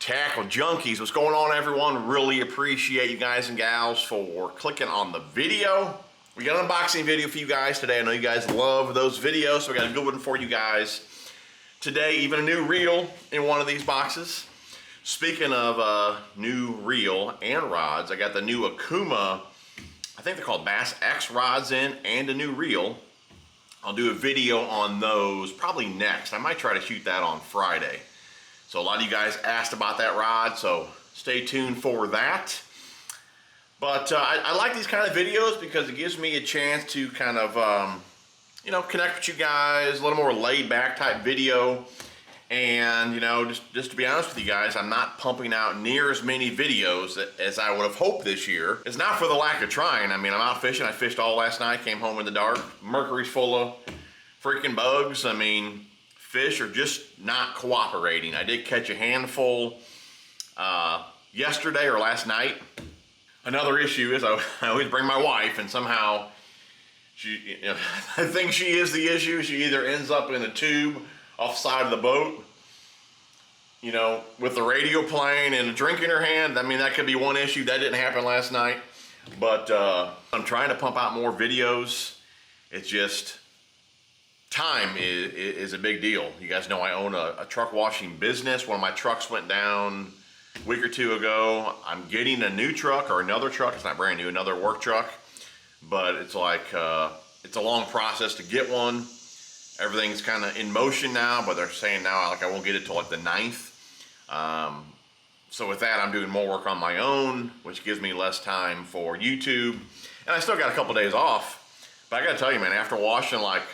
Tackle Junkies, what's going on, everyone? Really appreciate you guys and gals for clicking on the video. We got an unboxing video for you guys today. I know you guys love those videos, so we got a good one for you guys today. Even a new reel in one of these boxes. Speaking of new reel and rods, I got the new Akuma, I think they're called Bass X rods in, and a new reel. I'll do a video on those probably next. I might try to shoot that on Friday. So a lot of you guys asked about that rod, so stay tuned for that. But I like these kind of videos because it gives me a chance to kind of, you know, connect with you guys, a little more laid back type video. And, you know, just to be honest with you guys, I'm not pumping out near as many videos as I would have hoped this year. It's not for the lack of trying. I mean, I'm out fishing. I fished all last night, came home in the dark. Mercury's full of freaking bugs. I mean, fish are just not cooperating. I did catch a handful yesterday or last night. Another issue is I always bring my wife, and somehow she, you know, I think she is the issue. She either ends up in a tube off the side of the boat, you know, with the radio playing and a drink in her hand. I mean, that could be one issue. That didn't happen last night. But I'm trying to pump out more videos. It's just time is a big deal. You guys know I own a truck washing business. One of my trucks went down a week or two ago. I'm getting a new truck, or another truck. It's not brand new, another work truck. But it's like, it's a long process to get one. Everything's kind of in motion now, but they're saying now like I won't get it till like the 9th. So with that, I'm doing more work on my own, which gives me less time for YouTube. And I still got a couple days off. But I gotta tell you, man, after washing like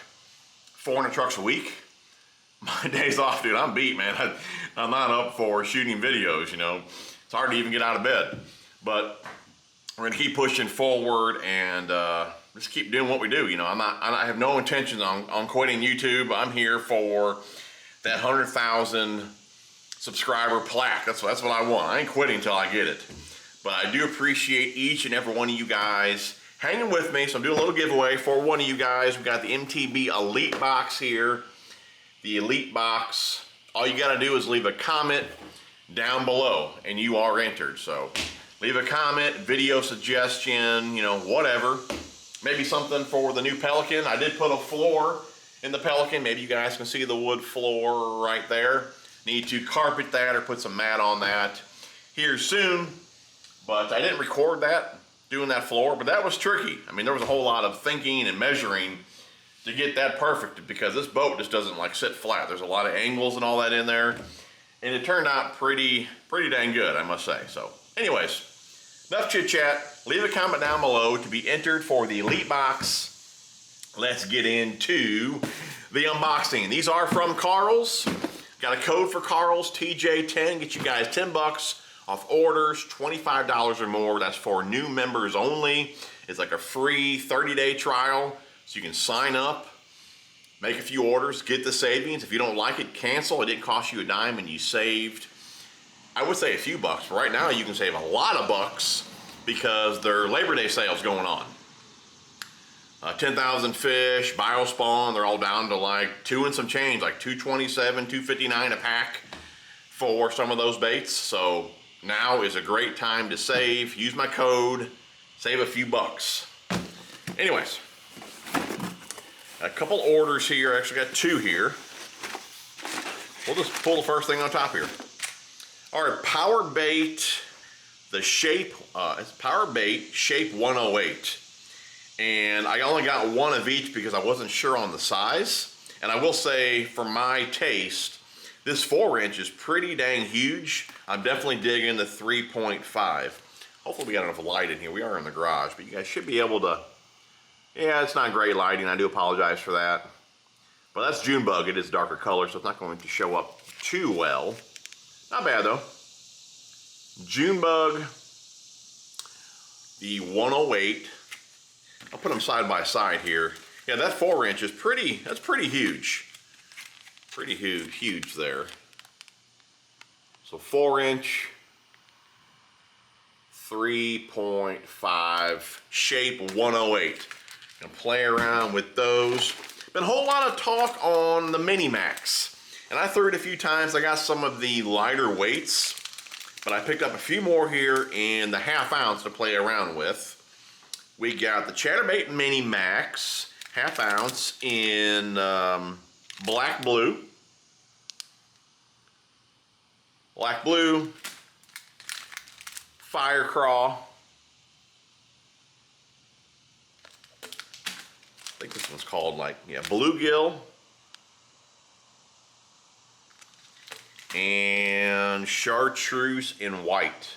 400 trucks a week, my days off, dude, I'm beat, man. I'm not up for shooting videos, you know. It's hard to even get out of bed. But we're gonna keep pushing forward and just keep doing what we do. You know, I have no intentions on quitting YouTube. I'm here for that 100,000 subscriber plaque. That's what I want. I ain't quitting until I get it. But I do appreciate each and every one of you guys hanging with me. So I'm doing a little giveaway for one of you guys. We got the MTB Elite Box here. The Elite Box. All you gotta do is leave a comment down below and you are entered. So leave a comment, video suggestion, you know, whatever. Maybe something for the new Pelican. I did put a floor in the Pelican. Maybe you guys can see the wood floor right there. Need to carpet that or put some mat on that here soon. But I didn't record that, doing that floor, but that was tricky. I mean, there was a whole lot of thinking and measuring to get that perfect, because this boat just doesn't like sit flat. There's a lot of angles and all that in there. And it turned out pretty dang good, I must say. So anyways, enough chit chat. Leave a comment down below to be entered for the Elite Box. Let's get into the unboxing. These are from Carl's. Got a code for Carl's, TJ10. Get you guys 10 bucks off orders, $25 or more. That's for new members only. It's like a free 30-day trial. So you can sign up, make a few orders, get the savings. If you don't like it, cancel. It didn't cost you a dime and you saved, I would say, a few bucks. But right now you can save a lot of bucks because their Labor Day sale's going on. 10,000 fish, biospawn, they're all down to like 2 and some change, like $227, $259 a pack for some of those baits. So now is a great time to save. Use my code, save a few bucks. Anyways, a couple orders here. I actually got 2 here. We'll just pull the first thing on top here. All right, Power Bait, the shape, it's Power Bait Shape 108. And I only got one of each because I wasn't sure on the size. And I will say, for my taste, this 4-inch is pretty dang huge. I'm definitely digging the 3.5. Hopefully we got enough light in here. We are in the garage, but you guys should be able to. Yeah, it's not great lighting. I do apologize for that. But that's Junebug. It is darker color, so it's not going to show up too well. Not bad, though. Junebug, the 108. I'll put them side by side here. Yeah, that 4-inch is that's pretty huge. Pretty huge there. So 4-inch, 3.5, Shape 108. Gonna play around with those. Been a whole lot of talk on the Mini Max, and I threw it a few times. I got some of the lighter weights but I picked up a few more here in the 1/2 ounce to play around with. We got the Chatterbait Mini Max 1/2 ounce in black blue. Black blue, fire craw. I think this one's called bluegill. And chartreuse in white.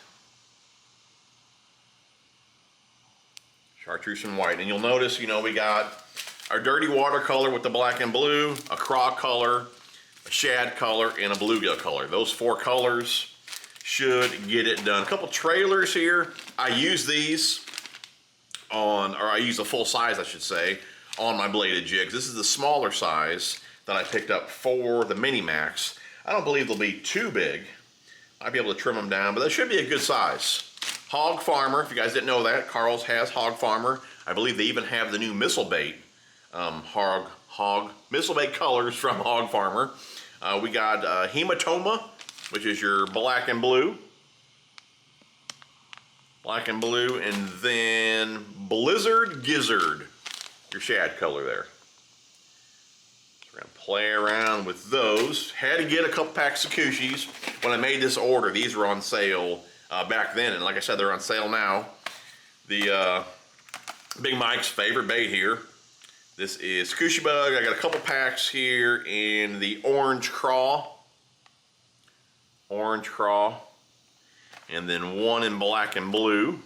Chartreuse in white. And you'll notice, we got our dirty watercolor with the black and blue, a craw color, a shad color, and a bluegill color. Those 4 colors should get it done. A couple trailers here. I use these I use the full size, I should say, on my bladed jigs. This is the smaller size that I picked up for the Mini Max. I don't believe they'll be too big. I'll be able to trim them down, but that should be a good size. Hog Farmer, if you guys didn't know that, Carl's has Hog Farmer. I believe they even have the new missile bait, hog missile bait colors from Hog Farmer. We got Hematoma, which is your black and blue. Black and blue, and then Blizzard Gizzard, your shad color there. We're gonna play around with those. Had to get a couple packs of Kushis when I made this order. These were on sale back then, and like I said, they're on sale now. The Big Mike's favorite bait here. This is Kushi Bug. I got a couple packs here in the orange craw. Orange craw. And then one in black and blue.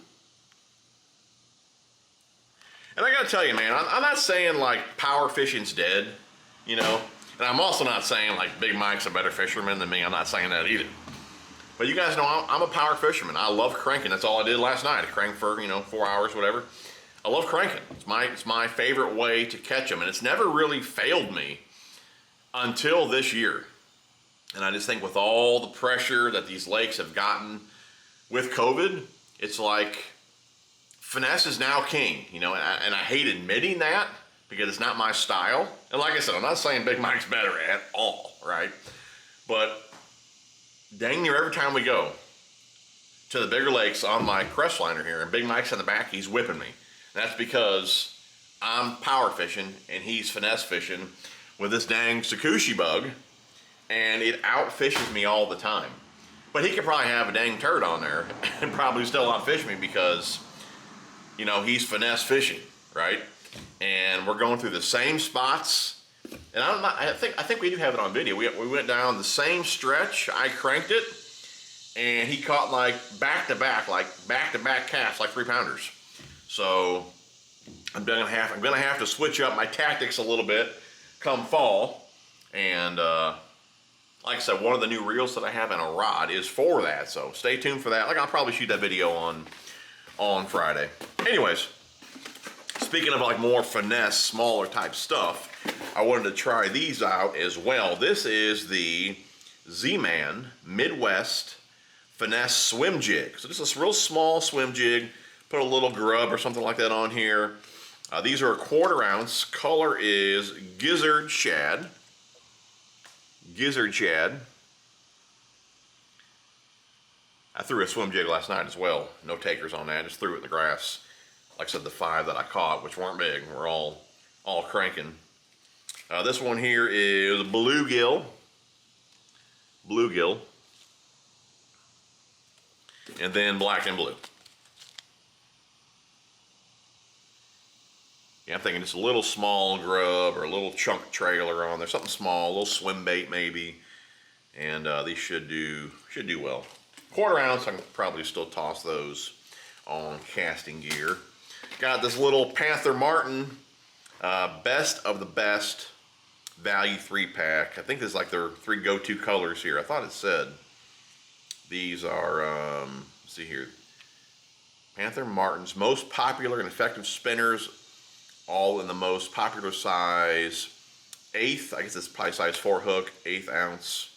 And I gotta tell you, man, I'm not saying like power fishing's dead, and I'm also not saying like Big Mike's a better fisherman than me. I'm not saying that either. But you guys know I'm a power fisherman. I love cranking. That's all I did last night. I cranked for 4 hours, whatever. I love cranking. It's my favorite way to catch them, and it's never really failed me until this year. And I just think with all the pressure that these lakes have gotten with COVID, it's like Finesse is now king, and I hate admitting that because it's not my style. And like I said, I'm not saying Big Mike's better at all, right? But dang near every time we go to the bigger lakes on my Crestliner here, and Big Mike's in the back, he's whipping me. That's because I'm power fishing and he's finesse fishing with this dang Sakushi bug, and it outfishes me all the time. But he could probably have a dang turd on there and probably still outfish me because, he's finesse fishing, right? And we're going through the same spots. And I think we do have it on video. We went down the same stretch. I cranked it, and he caught like back-to-back casts, like 3-pounders. So I'm gonna have to switch up my tactics a little bit come fall. And like I said, one of the new reels that I have in a rod is for that. So stay tuned for that. I'll probably shoot that video on Friday. Anyways, speaking of like more finesse, smaller type stuff, I wanted to try these out as well. This is the Z-Man Midwest Finesse Swim Jig. So this is a real small swim jig. Put a little grub or something like that on here. These are a 1/4 ounce. Color is Gizzard Shad. Gizzard Shad. I threw a swim jig last night as well. No takers on that. Just threw it in the grass. Like I said, the 5 that I caught, which weren't big, were all cranking. This one here is bluegill. Bluegill. And then black and blue. Yeah, I'm thinking just a little small grub or a little chunk trailer on there, something small, a little swim bait maybe, and these should do well. 1/4 ounce, I can probably still toss those on casting gear. Got this little Panther Martin Best of the Best Value 3-pack. I think this is like their 3 go-to colors here. I thought it said these are, let's see here, Panther Martin's most popular and effective spinners, all in the most popular size, 1/8, I guess it's probably size 4 hook, 1/8 ounce.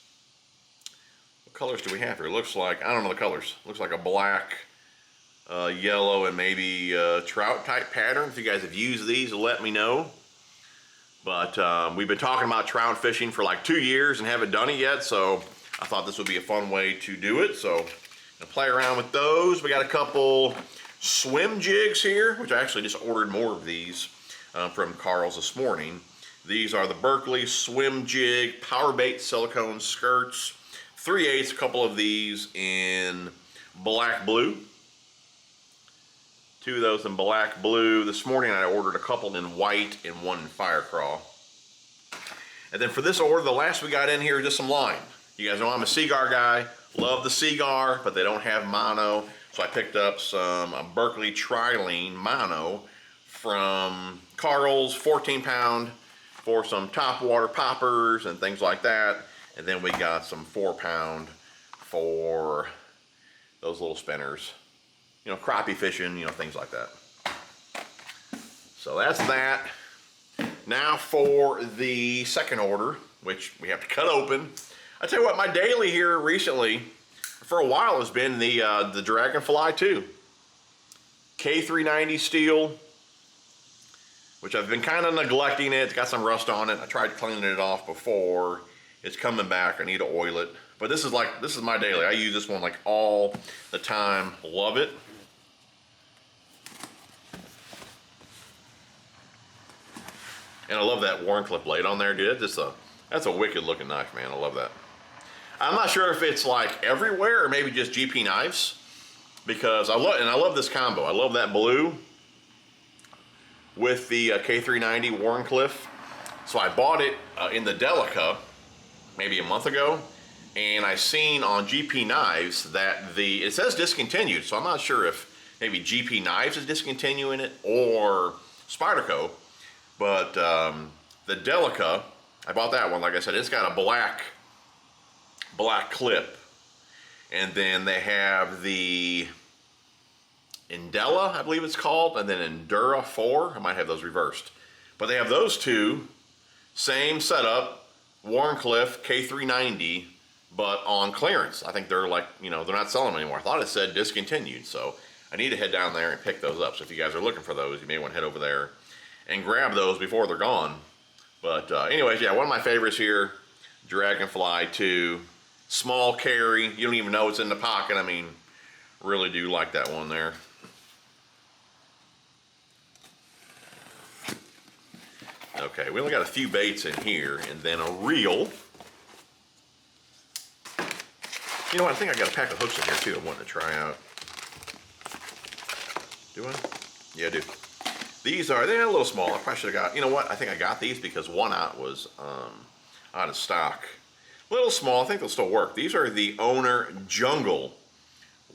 What colors do we have here? It looks like, I don't know the colors. Looks like a black, yellow, and maybe trout type pattern. If you guys have used these, let me know. But we've been talking about trout fishing for like 2 years and haven't done it yet, so I thought this would be a fun way to do it. So play around with those. We got a couple swim jigs here, which I actually just ordered more of these from Carl's this morning. These are the Berkeley Swim Jig Power Bait Silicone Skirts. 3/8, a couple of these in black blue. 2 of those in black blue. This morning I ordered a couple in white and one in fire crawl. And then for this order, the last we got in here is just some line. You guys know I'm a Seagar guy. Love the Seagar, but they don't have mono. So I picked up some Berkeley Trilene mono from Carl's, 14-pound, for some top water poppers and things like that. And then we got some 4-pound for those little spinners. You know, crappie fishing, you know, things like that. So that's that. Now for the second order, which we have to cut open. I tell you what, my daily here recently, for a while, has been the Dragonfly 2. K390 steel, which I've been kind of neglecting it. It's got some rust on it. I tried cleaning it off before. It's coming back. I need to oil it. But this is my daily. I use this one like all the time. Love it. And I love that Warncliffe blade on there, dude. That's a wicked looking knife, man. I love that. I'm not sure if it's like everywhere or maybe just GP knives, because I love this combo. I love that blue with the K390 Warncliffe. So I bought it in the Delica maybe a month ago, and I seen on GP Knives that it says discontinued, so I'm not sure if maybe GP Knives is discontinuing it or Spyderco. But the Delica, I bought that one. Like I said, it's got a black clip, and then they have the Indela, I believe it's called, and then Endura 4. I might have those reversed, but they have those two, same setup, Warncliffe K390, but on clearance. I think they're like, you know, they're not selling them anymore. I thought it said discontinued, so I need to head down there and pick those up. So if you guys are looking for those, you may want to head over there and grab those before they're gone. But anyways, yeah, one of my favorites here, Dragonfly 2. Small carry, you don't even know it's in the pocket. I mean, really do like that one there. Okay, we only got a few baits in here, and then a reel. You know what, I think I got a pack of hooks in here too I wanted to try out. Do I? Yeah, I do. They're a little small. I probably should have got, you know what, I think I got these because one out was out of stock. A little small, I think they'll still work. These are the Owner Jungle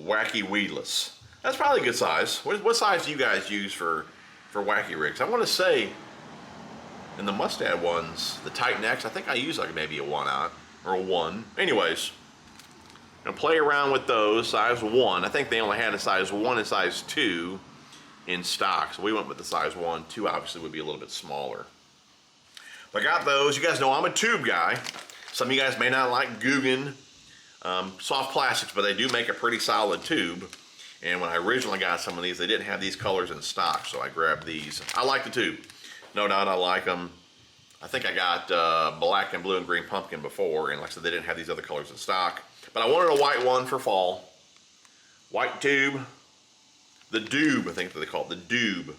Wacky Weedless. That's probably a good size. What size do you guys use for wacky rigs? I want to say, in the Mustad ones, the Titan X, I think I use like maybe a 1/0 or a 1. Anyways, I'm gonna play around with those, size 1. I think they only had a size 1 and size 2 in stock, so we went with the size 1. 2 obviously would be a little bit smaller. But I got those. You guys know I'm a tube guy. Some of you guys may not like Guggen soft plastics, but they do make a pretty solid tube. And when I originally got some of these, they didn't have these colors in stock, so I grabbed these. I like the tube. No doubt I like them. I think I got black and blue and green pumpkin before, and like I said, they didn't have these other colors in stock. But I wanted a white one for fall. White tube. The Doob, I think they call it, the Doob.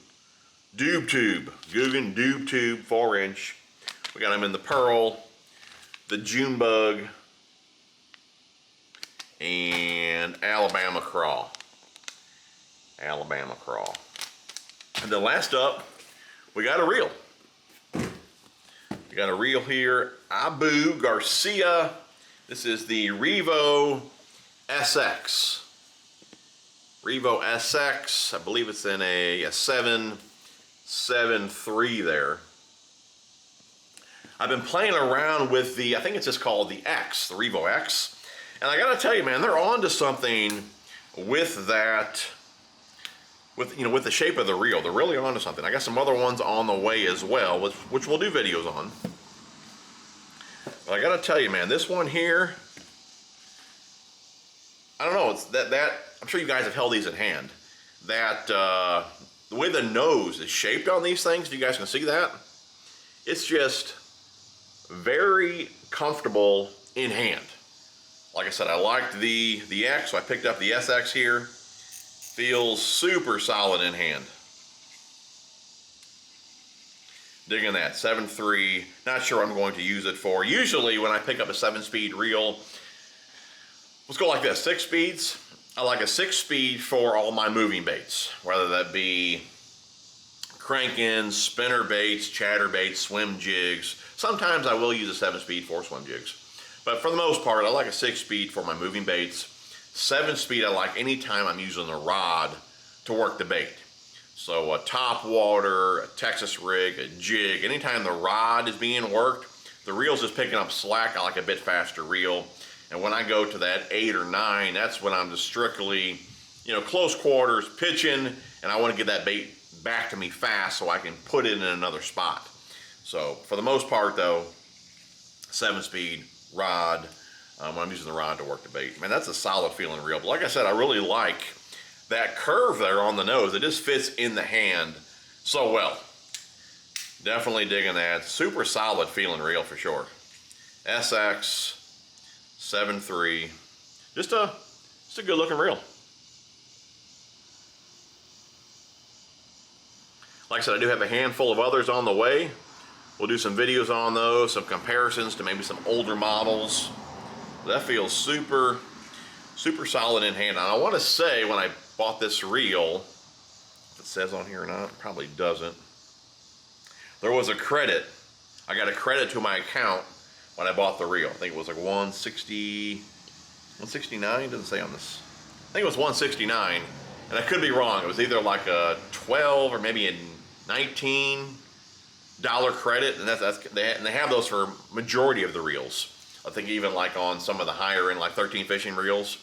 Doob tube. Guggen Doob tube, 4-inch. We got them in the pearl, the June bug, and Alabama crawl. Alabama crawl. And then last up, we got a reel. We got a reel here, Abu Garcia. This is the Revo SX. Revo SX, I believe it's in a 7.73 there. I've been playing around with the, I think it's just called the X, the Revo X. And I gotta tell you, man, they're on to something with that, with the shape of the reel. They're really on to something. I got some other ones on the way as well, which we'll do videos on. But I gotta tell you, man, this one here, I don't know, it's that I'm sure you guys have held these in hand. That, the way the nose is shaped on these things, if you guys can see that, it's just very comfortable in hand. Like I said, I liked the X, so I picked up the SX here. Feels super solid in hand. Digging that 7.3. Not sure what I'm going to use it for. Usually when I pick up a 7-speed reel, let's go like this, 6 speeds. I like a 6-speed for all my moving baits, whether that be crank-ins, spinner baits, chatter baits, swim jigs. Sometimes I will use a 7-speed for swim jigs. But for the most part, I like a 6-speed for my moving baits. 7-speed I like anytime I'm using the rod to work the bait. So a top water, a Texas rig, a jig, anytime the rod is being worked, the reel's just picking up slack. I like a bit faster reel. And when I go to that 8 or 9, that's when I'm just strictly, you know, close quarters, pitching, and I want to get that bait back to me fast so I can put it in another spot. So for the most part though, 7-speed rod, when I'm using the rod to work the bait. Man, that's a solid feeling reel. But like I said, I really like that curve there on the nose. It just fits in the hand so well. Definitely digging that. Super solid feeling reel for sure. SX 7.3. Just a good looking reel. Like I said, I do have a handful of others on the way. We'll do some videos on those, some comparisons to maybe some older models. That feels super solid in hand. And I want to say when I bought this reel, if it says on here or not, it probably doesn't. There was a credit. I got a credit to my account when I bought the reel. I think it was like 169, doesn't say on this. I think it was 169, and I could be wrong. It was either like a 12 or maybe a $19 credit, and they have those for majority of the reels. I think even like on some of the higher end, like 13 fishing reels,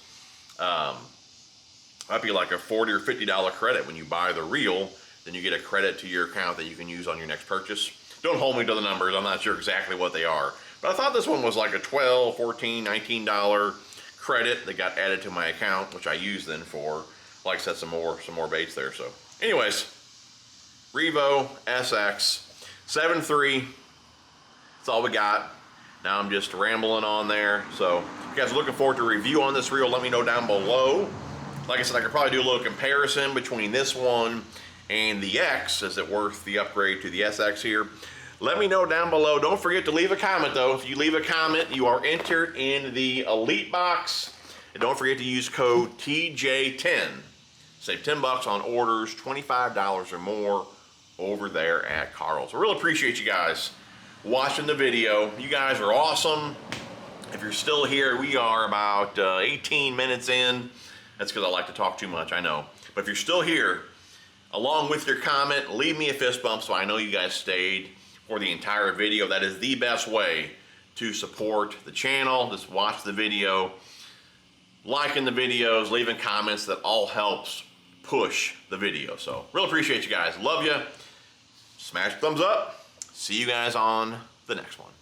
might be like a $40 or $50 credit when you buy the reel. Then you get a credit to your account that you can use on your next purchase. Don't hold me to the numbers. I'm not sure exactly what they are, but I thought this one was like a $12, $14, $19 credit that got added to my account, which I used then for, like I said, some more baits there. So, anyways, Revo SX 7.3. That's all we got. Now I'm just rambling on there. So, if you guys are looking forward to a review on this reel, let me know down below. Like I said, I could probably do a little comparison between this one and the X. Is it worth the upgrade to the SX here? Let me know down below. Don't forget to leave a comment though. If you leave a comment, you are entered in the Elite Box. And don't forget to use code TJ10. Save 10 bucks on orders, $25 or more over there at Carl's. I really appreciate you guys watching the video. You guys are awesome. If you're still here, we are about 18 minutes in. That's because I like to talk too much, I know. But if you're still here, along with your comment, leave me a fist bump so I know you guys stayed for the entire video. That is the best way to support the channel. Just watch the video, liking the videos, leaving comments. That all helps push the video. So, really appreciate you guys. Love you. Smash the thumbs up. See you guys on the next one.